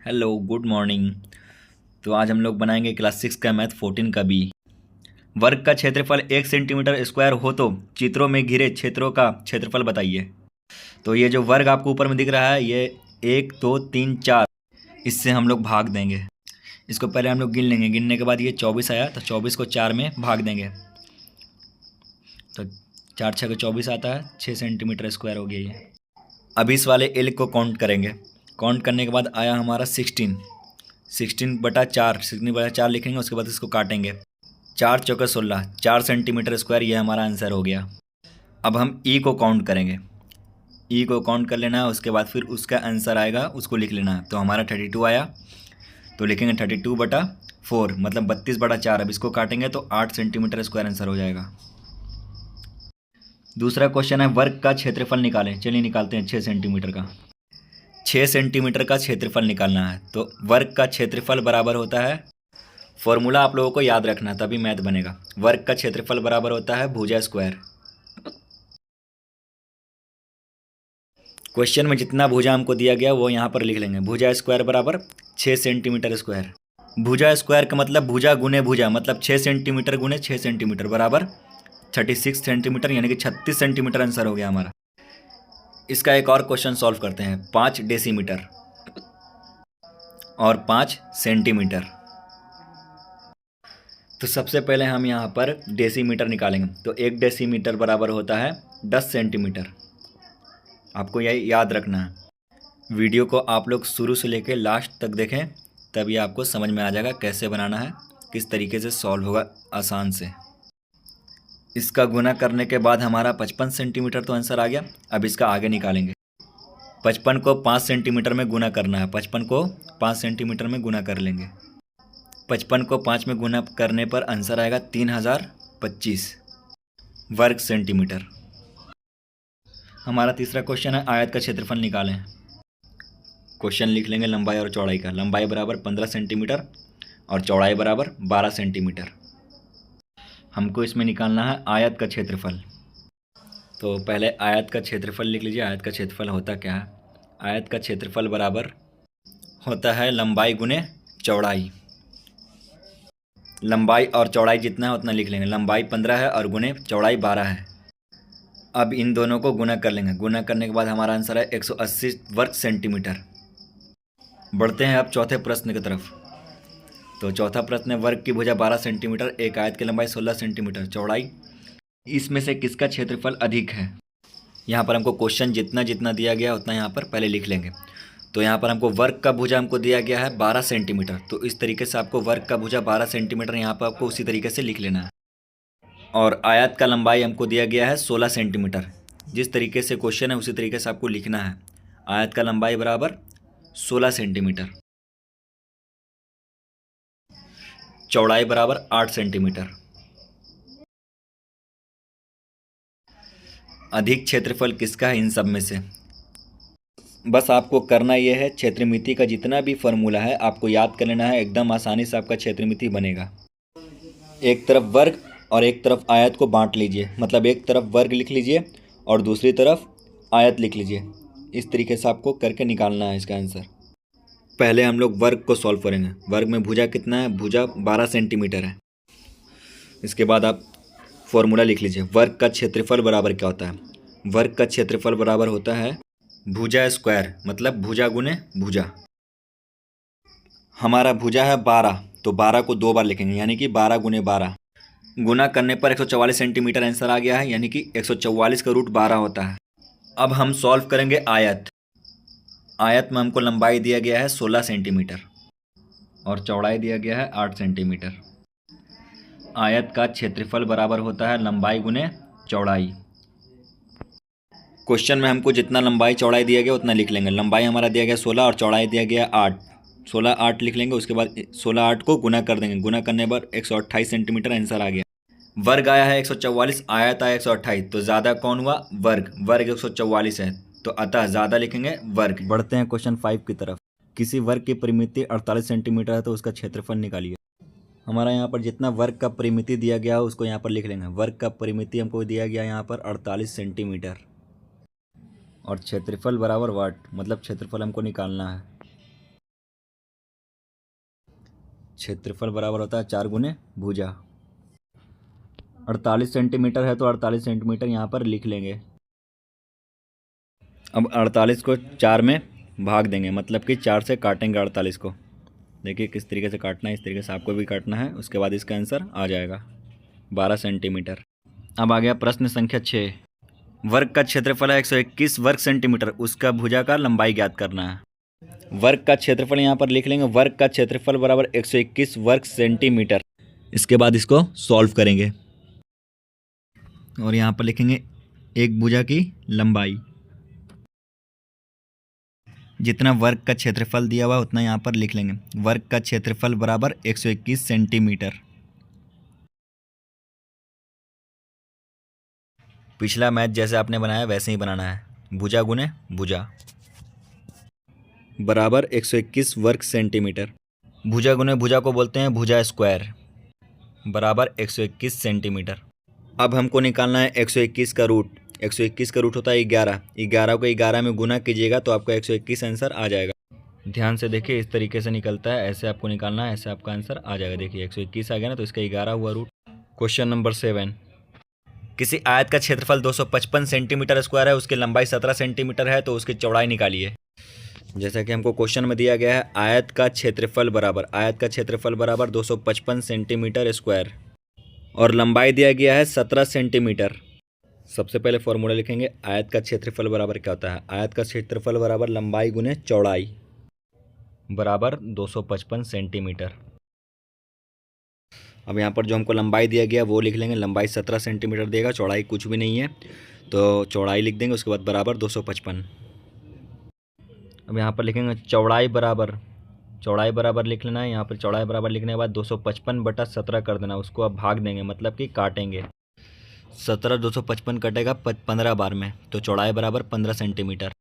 Hello good morning. तो आज हम लोग बनाएंगे क्लास 6 का मैथ 14 का बी। वर्ग का क्षेत्रफल 1 सेंटीमीटर स्क्वायर हो तो चित्रों में घिरे क्षेत्रों का क्षेत्रफल बताइए। तो ये जो वर्ग आपको ऊपर में दिख रहा है ये 1 2 3 4, इससे हम लोग भाग देंगे। इसको पहले हम लोग गिन लेंगे, गिनने के बाद ये 24 आया तो 24 को 4 में भाग देंगे तो 4 6 को 24 आता है, 6 सेंटीमीटर स्क्वायर हो गया ये। अब इस वाले एल को काउंट करेंगे। काउंट करने के बाद आया हमारा 16/4, 16/4 लिखेंगे, उसके बाद इसको काटेंगे। 4 चौके 16, 4 सेंटीमीटर स्क्वायर, ये हमारा आंसर हो गया। अब हम ई को काउंट करेंगे। ई को काउंट कर लेना है, उसके बाद फिर उसका आंसर आएगा उसको लिख लेना है। तो हमारा 32 आया तो लिखेंगे 32/4, मतलब 32/4। अब इसको काटेंगे तो 8 सेंटीमीटर स्क्वायर आंसर हो जाएगा। दूसरा क्वेश्चन है वर्ग का क्षेत्रफल निकालें। चलिए निकालते हैं 6 सेंटीमीटर का। 6 सेंटीमीटर का क्षेत्रफल निकालना है तो वर्ग का क्षेत्रफल बराबर होता है, फॉर्मूला आप लोगों को याद रखना तभी मैथ बनेगा। वर्ग का क्षेत्रफल बराबर होता है भुजा स्क्वायर। क्वेश्चन में जितना भुजा हमको दिया गया वो यहाँ पर लिख लेंगे। भुजा स्क्वायर बराबर 6 सेंटीमीटर स्क्वायर। भुजा स्क्वायर का मतलब भुजा गुने भुजा, मतलब 6 सेंटीमीटर गुने 6 सेंटीमीटर बराबर 36 सेंटीमीटर, यानी कि 36 सेंटीमीटर आंसर हो गया हमारा। इसका एक और क्वेश्चन सॉल्व करते हैं। 5 डेसीमीटर और 5 सेंटीमीटर। तो सबसे पहले हम यहाँ पर डेसीमीटर निकालेंगे। तो 1 डेसीमीटर बराबर होता है 10 सेंटीमीटर। आपको यही याद रखना है। वीडियो को आप लोग शुरू से लेकर लास्ट तक देखें, तभी आपको समझ में आ जाएगा कैसे बनाना है, किस तरीके से सॉल्व होगा आसान से। इसका गुना करने के बाद हमारा 55 सेंटीमीटर तो आंसर आ गया। अब इसका आगे निकालेंगे। 55 को 5 सेंटीमीटर में गुना करना है। 55 को 5 सेंटीमीटर में गुना कर लेंगे। 55 को 5 में गुना करने पर आंसर आएगा 3025 वर्ग सेंटीमीटर। हमारा तीसरा क्वेश्चन है आयत का क्षेत्रफल निकालें। क्वेश्चन लिख लेंगे लंबाई और चौड़ाई का। लंबाई बराबर 15 सेंटीमीटर और चौड़ाई बराबर 12 सेंटीमीटर। हमको इसमें निकालना है आयत का क्षेत्रफल। तो पहले आयत का क्षेत्रफल लिख लीजिए। आयत का क्षेत्रफल होता क्या है? आयत का क्षेत्रफल बराबर होता है लंबाई गुने चौड़ाई। लंबाई और चौड़ाई जितना है उतना लिख लेंगे। लंबाई 15 है और गुने चौड़ाई 12 है। अब इन दोनों को गुना कर लेंगे। गुना करने के बाद हमारा आंसर है 180 वर्ग सेंटीमीटर। बढ़ते हैं अब चौथे प्रश्न की तरफ। तो चौथा प्रश्न है वर्ग की भुजा 12 सेंटीमीटर, एक आयत की लंबाई 16 सेंटीमीटर, चौड़ाई, इसमें से किसका क्षेत्रफल अधिक है? यहाँ पर हमको क्वेश्चन जितना जितना दिया गया उतना यहाँ पर पहले लिख लेंगे। तो यहाँ पर हमको वर्ग का भुजा हमको दिया गया है 12 सेंटीमीटर, तो इस तरीके से आपको वर्ग का भुजा 12 सेंटीमीटर यहाँ पर आपको उसी तरीके से लिख लेना है। और आयत का लंबाई हमको दिया गया है 16 सेंटीमीटर। जिस तरीके से क्वेश्चन है उसी तरीके से आपको लिखना है। आयत का लंबाई बराबर 16 सेंटीमीटर, चौड़ाई बराबर 8 सेंटीमीटर। अधिक क्षेत्रफल किसका है इन सब में से? बस आपको करना यह है, क्षेत्रमिति का जितना भी फॉर्मूला है आपको याद कर लेना है। एकदम आसानी से आपका क्षेत्रमिति बनेगा। एक तरफ वर्ग और एक तरफ आयत को बांट लीजिए, मतलब एक तरफ वर्ग लिख लीजिए और दूसरी तरफ आयत लिख लीजिए। इस तरीके से आपको करके निकालना है इसका आंसर। पहले हम लोग वर्ग को सॉल्व करेंगे। वर्ग में भुजा कितना है? भुजा 12 सेंटीमीटर है। इसके बाद आप फॉर्मूला लिख लीजिए। वर्ग का क्षेत्रफल बराबर क्या होता है? वर्ग का क्षेत्रफल बराबर होता है भुजा स्क्वायर, मतलब भुजा गुने भुजा। हमारा भुजा है 12, तो 12 को 2 बार लिखेंगे, यानी कि 12 गुने 12। गुना करने पर 144 सेंटीमीटर आंसर आ गया है, यानी कि 144 का रूट 12 होता है। अब हम सॉल्व करेंगे आयत। आयत में हमको लंबाई दिया गया है 16 सेंटीमीटर और चौड़ाई दिया गया है 8 सेंटीमीटर। आयत का क्षेत्रफल बराबर होता है लंबाई गुने चौड़ाई। क्वेश्चन में हमको जितना लंबाई चौड़ाई दिया गया उतना लिख लेंगे। लंबाई हमारा दिया गया 16 और चौड़ाई दिया गया 8। 16 8 लिख लेंगे, उसके बाद 16 8 को गुना कर देंगे। गुना करने पर 128 सेंटीमीटर आंसर आ गया। वर्ग आया है 144, आयत आया 128, तो ज़्यादा कौन हुआ? वर्ग। वर्ग 144 है तो अतः ज़्यादा लिखेंगे वर्ग। बढ़ते हैं क्वेश्चन 5 की तरफ। किसी वर्ग की परिमिति 48 सेंटीमीटर है तो उसका क्षेत्रफल निकालिए। हमारा यहाँ पर जितना वर्ग का परिमिति दिया गया है उसको यहाँ पर लिख लेंगे। वर्ग का परिमिति हमको दिया गया यहाँ पर 48 सेंटीमीटर और क्षेत्रफल बराबर वाट, मतलब क्षेत्रफल हमको निकालना है। क्षेत्रफल बराबर होता है 4 गुने भुजा। 48 सेंटीमीटर है तो 48 सेंटीमीटर यहाँ पर लिख लेंगे। अब 48 को 4 में भाग देंगे, मतलब कि 4 से काटेंगे 48 को। देखिए किस तरीके से काटना है, इस तरीके से आपको भी काटना है। उसके बाद इसका आंसर आ जाएगा 12 सेंटीमीटर। अब आ गया प्रश्न संख्या 6। वर्ग का क्षेत्रफल है 121 वर्ग सेंटीमीटर, उसका भुजा का लंबाई ज्ञात करना है। वर्ग का क्षेत्रफल यहाँ पर लिख लेंगे, वर्ग का क्षेत्रफल बराबर 121 वर्ग सेंटीमीटर। इसके बाद इसको सॉल्व करेंगे और यहाँ पर लिखेंगे एक भुजा की लंबाई। जितना वर्ग का क्षेत्रफल दिया हुआ उतना यहाँ पर लिख लेंगे। वर्ग का क्षेत्रफल बराबर 121 सेंटीमीटर। पिछला मैथ जैसे आपने बनाया वैसे ही बनाना है। भुजा गुने भुजा बराबर 121 वर्ग सेंटीमीटर। भुजा गुने भुजा को बोलते हैं भुजा स्क्वायर, बराबर 121 सेंटीमीटर। अब हमको निकालना है 121 का रूट। 121 का रूट होता है 11। 11 को 11 में गुना कीजिएगा तो आपका 121 आंसर आ जाएगा। ध्यान से देखिए, इस तरीके से निकलता है, ऐसे आपको निकालना है, ऐसे आपका आंसर आ जाएगा। देखिए 121 आ गया ना, तो इसका 11 हुआ रूट। Question number 7। किसी आयत का क्षेत्रफल 255 सेंटीमीटर स्क्वायर है, उसकी लंबाई 17 सेंटीमीटर है, तो उसकी चौड़ाई निकालिए। जैसा कि हमको क्वेश्चन में दिया गया है, आयत का क्षेत्रफल बराबर 255 सेंटीमीटर स्क्वायर और लंबाई दिया गया है 17 सेंटीमीटर। सबसे पहले फॉर्मूला लिखेंगे, आयत का क्षेत्रफल बराबर क्या होता है। आयत का क्षेत्रफल बराबर लंबाई गुने चौड़ाई बराबर 255 सेंटीमीटर। अब यहाँ पर जो हमको लंबाई दिया गया वो लिख लेंगे। लंबाई 17 सेंटीमीटर देगा, चौड़ाई कुछ भी नहीं है, तो चौड़ाई लिख देंगे। उसके बाद बराबर 255। अब यहाँ पर लिखेंगे चौड़ाई बराबर लिख लेना है। यहाँ पर चौड़ाई बराबर लिखने के बाद 255/17 कर देना। उसको अब भाग देंगे, मतलब कि काटेंगे। 17 255 कटेगा 15 बार में, तो चौड़ाई बराबर 15 सेंटीमीटर।